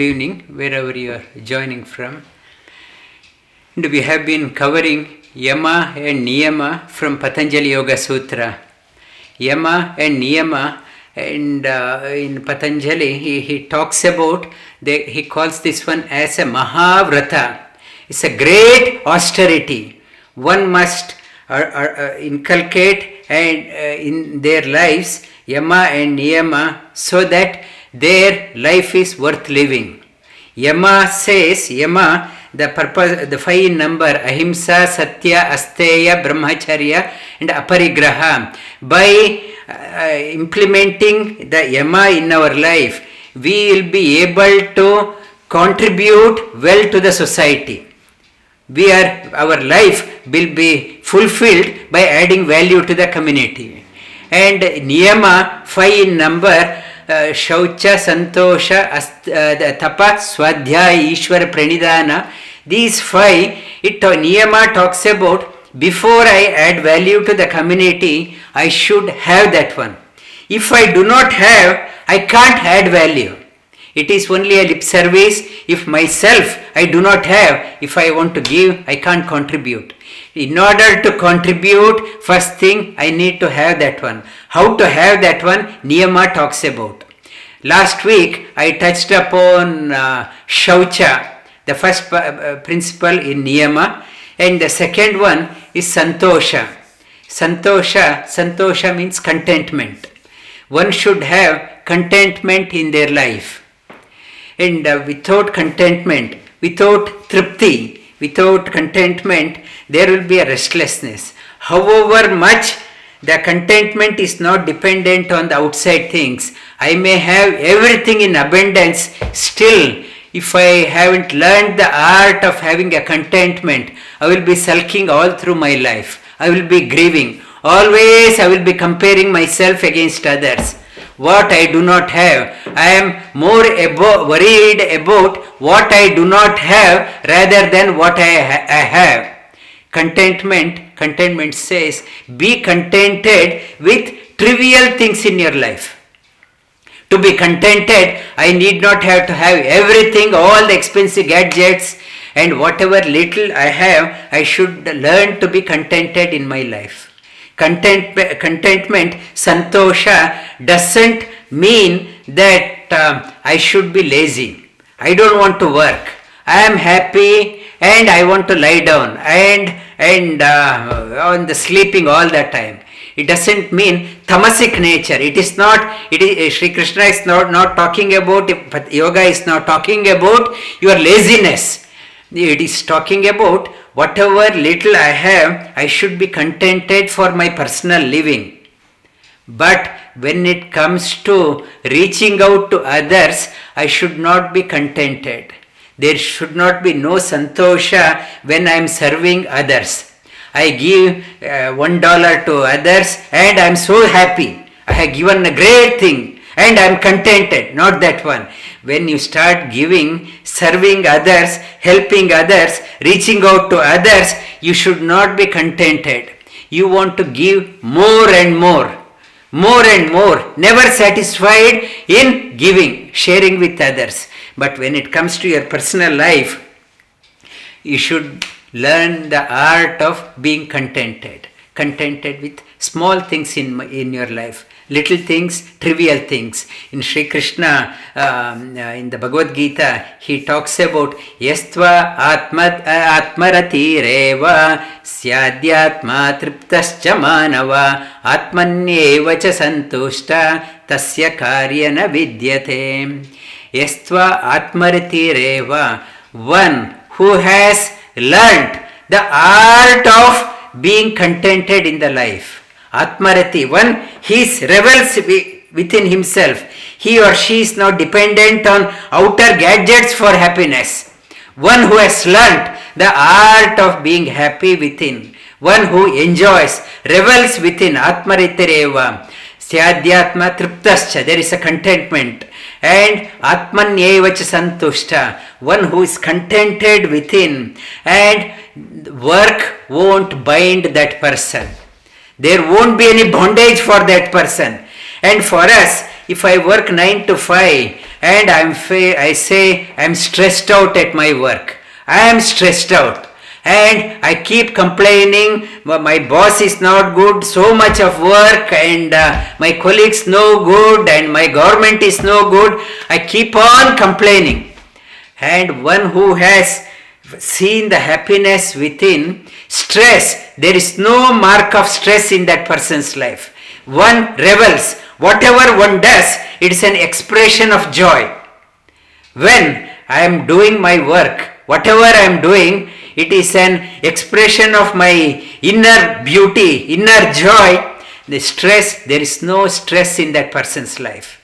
Good evening, wherever you are joining from. And we have been covering Yama and Niyama from Patanjali Yoga Sutra. Yama and Niyama, and in Patanjali he talks about, he calls this one as a Mahavrata. It's a great austerity. One must inculcate and in their lives Yama and Niyama so that their life is worth living. Yama says, the purpose, the 5 in number, Ahimsa, Satya, Asteya, Brahmacharya and Aparigraha. By implementing the Yama in our life, we will be able to contribute well to the society. Our life will be fulfilled by adding value to the community. And Niyama, 5 in number, Shaucha, Santosha, Tapa, Swadhyaya, Ishvara, Pranidhana. These 5, Niyama talks about, before I add value to the community, I should have that one. If I do not have, I can't add value. It is only a lip service. If myself I do not have, if I want to give, I can't contribute. In order to contribute, first thing I need to have that one. How to have that one, Niyama talks about. Last week I touched upon Shaucha, the first principle in Niyama, and the second one is Santosha. Santosha means contentment. One should have contentment in their life. And without contentment, without tripti, without contentment, there will be a restlessness. However much the contentment is not dependent on the outside things. I may have everything in abundance, still if I haven't learned the art of having a contentment, I will be sulking all through my life. I will be grieving. Always I will be comparing myself against others. What I do not have, I am more worried about what I do not have rather than what I have. Contentment says, be contented with trivial things in your life. To be contented, I need not have to have everything, all the expensive gadgets, and whatever little I have, I should learn to be contented in my life. Contentment, Santosha, doesn't mean that I should be lazy. I don't want to work. I am happy and I want to lie down and on the sleeping all the time. It doesn't mean tamasic nature. It is not. Sri Krishna is not talking about. Yoga is not talking about your laziness. It is talking about whatever little I have, I should be contented for my personal living. But when it comes to reaching out to others, I should not be contented. There should not be no santosha when I am serving others. I give $1 to others and I am so happy. I have given a great thing and I am contented. Not that one. When you start giving, serving others, helping others, reaching out to others, you should not be contented. You want to give more and more, never satisfied in giving, sharing with others. But when it comes to your personal life, you should learn the art of being contented with small things in your life. Little things, trivial things. In Sri Krishna, in the Bhagavad Gita, he talks about Yastva Atmarati Reva Syadhyatma Triptascha Manava Atmanyeva Cha Santushta Tasya Karyana Vidyate. Yastva Atmarati Reva, one who has learnt the art of being contented in the life. Atmarati, one, he revels within himself. He or she is not dependent on outer gadgets for happiness. One who has learnt the art of being happy within. One who enjoys, revels within. Atmaritireva. Syadhyatma triptascha. There is a contentment. And Atmanyevacha santushta. One who is contented within. And work won't bind that person. There won't be any bondage for that person. And for us, if I work 9 to 5 and I say I'm stressed out at my work, I am stressed out, and I keep complaining, my boss is not good, so much of work, and my colleagues no good, and my government is no good, I keep on complaining. And one who has seen the happiness within, stress, there is no mark of stress in that person's life. One revels, whatever one does, it is an expression of joy. When I am doing my work, whatever I am doing, it is an expression of my inner beauty, inner joy. The stress, there is no stress in that person's life.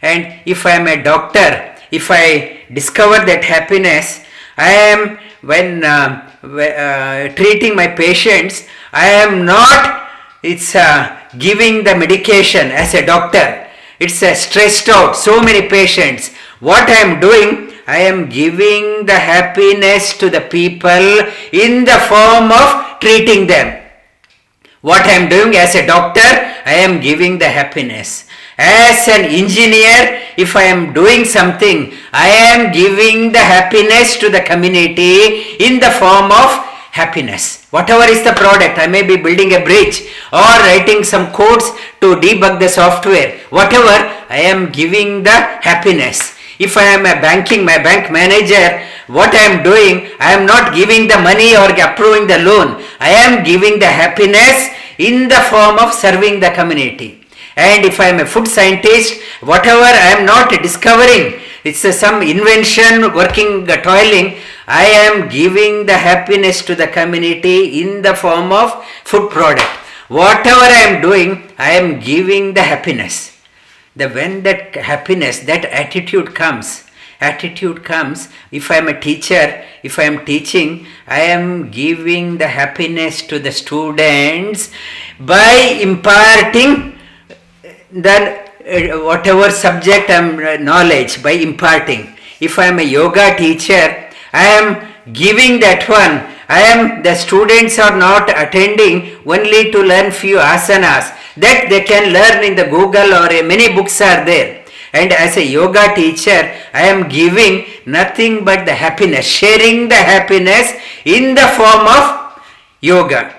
And if I am a doctor, if I discover that happiness, I am, when treating my patients, I am not, giving the medication as a doctor. It's stressed out, so many patients. What I am doing, I am giving the happiness to the people in the form of treating them. What I am doing as a doctor, I am giving the happiness. As an engineer, if I am doing something, I am giving the happiness to the community in the form of happiness. Whatever is the product, I may be building a bridge or writing some codes to debug the software. Whatever, I am giving the happiness. If I am my bank manager, what I am doing, I am not giving the money or approving the loan. I am giving the happiness in the form of serving the community. And if I am a food scientist, whatever I am not discovering, it's some invention, working, toiling, I am giving the happiness to the community in the form of food product. Whatever I am doing, I am giving the happiness. When that happiness, that attitude comes, if I am a teacher, if I am teaching, I am giving the happiness to the students by imparting the whatever subject knowledge, by imparting. If I am a yoga teacher, I am giving that one. The students are not attending only to learn few asanas, that they can learn in the Google, or many books are there. And as a yoga teacher, I am giving nothing but the happiness, sharing the happiness in the form of yoga.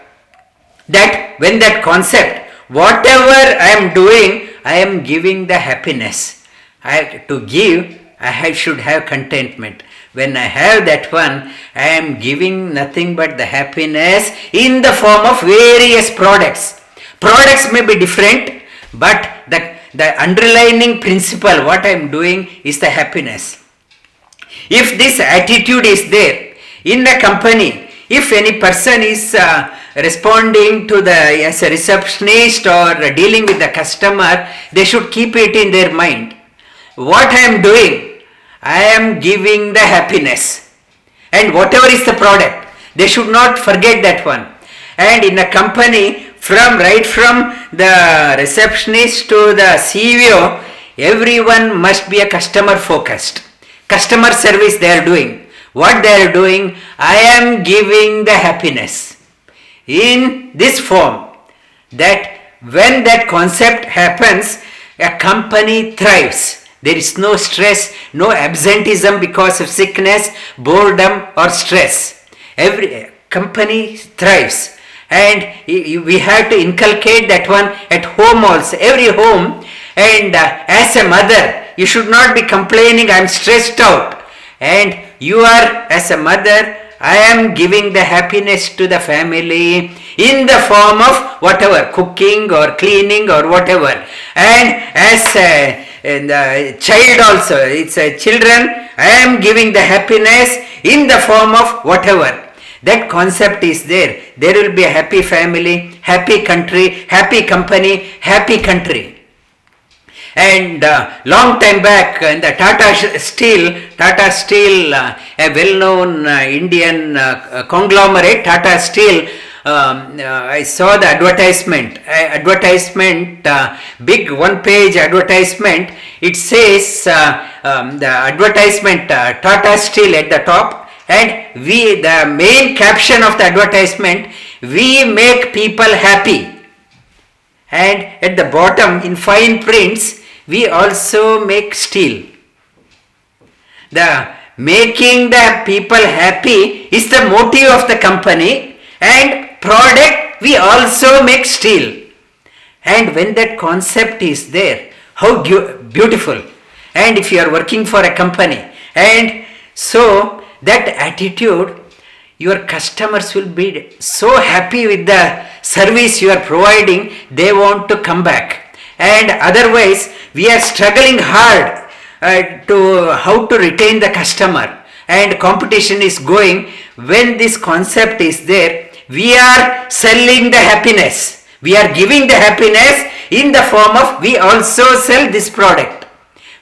That when that concept, whatever I am doing, I am giving the happiness. To give, I should have contentment. When I have that one, I am giving nothing but the happiness in the form of various products. Products may be different, but the underlying principle, what I am doing, is the happiness. If this attitude is there in the company, if any person is responding to as a receptionist or dealing with the customer, they should keep it in their mind. What I am doing, I am giving the happiness. And whatever is the product, they should not forget that one. And in a company, right from the receptionist to the CEO, everyone must be a customer focused. Customer service they are doing. What they are doing, I am giving the happiness in this form, that when that concept happens, a company thrives. There is no stress, no absenteeism because of sickness, boredom or stress. Every company thrives. And we have to inculcate that one at home also, every home. And as a mother, you should not be complaining, I am stressed out. And you are, as a mother, I am giving the happiness to the family in the form of whatever, cooking or cleaning or whatever. And as a child also, it's a children, I am giving the happiness in the form of whatever. That concept is there. There will be a happy family, happy country, happy company, happy country. And long time back in the Tata Steel, a well-known Indian conglomerate, Tata Steel, I saw the advertisement, big one-page advertisement. It says the advertisement Tata Steel at the top, and the main caption of the advertisement, we make people happy. And at the bottom in fine prints, we also make steel. The making the people happy is the motive of the company, and product we also make steel. And when that concept is there, how beautiful. And if you are working for a company, and so that attitude, your customers will be so happy with the service you are providing, they want to come back. And otherwise, we are struggling hard to how to retain the customer, and competition is going. When this concept is there, we are selling the happiness. We are giving the happiness in the form of we also sell this product.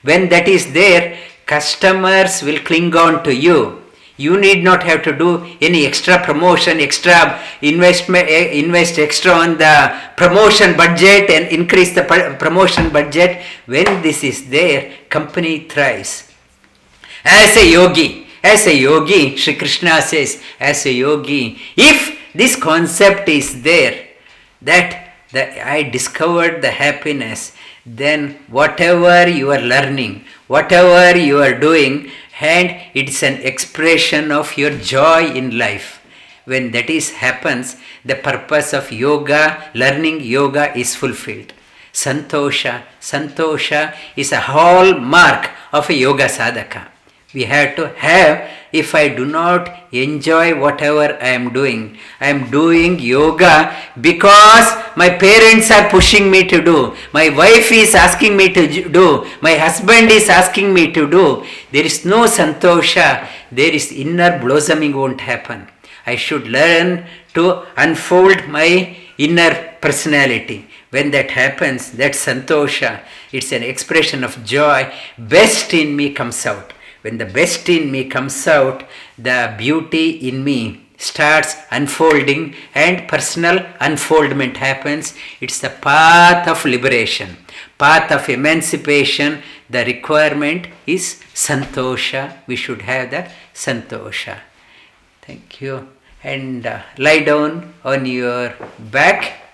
When that is there, customers will cling on to you. You need not have to do any extra promotion, extra invest extra on the promotion budget and increase the promotion budget. When this is there, company thrives. As a yogi, Sri Krishna says, as a yogi, if this concept is there, that I discovered the happiness, then whatever you are learning, whatever you are doing, and it's an expression of your joy in life. When that is happens, the purpose of yoga, learning yoga is fulfilled. Santosha is a hallmark of a yoga sadhaka. We have to have, if I do not enjoy whatever I am doing yoga because my parents are pushing me to do, my wife is asking me to do, my husband is asking me to do, there is no santosha, there is inner blossoming won't happen. I should learn to unfold my inner personality. When that happens, that santosha, it's an expression of joy, best in me comes out. When the best in me comes out, the beauty in me starts unfolding and personal unfoldment happens. It's the path of liberation, path of emancipation. The requirement is santosha. We should have the santosha. Thank you. And lie down on your back.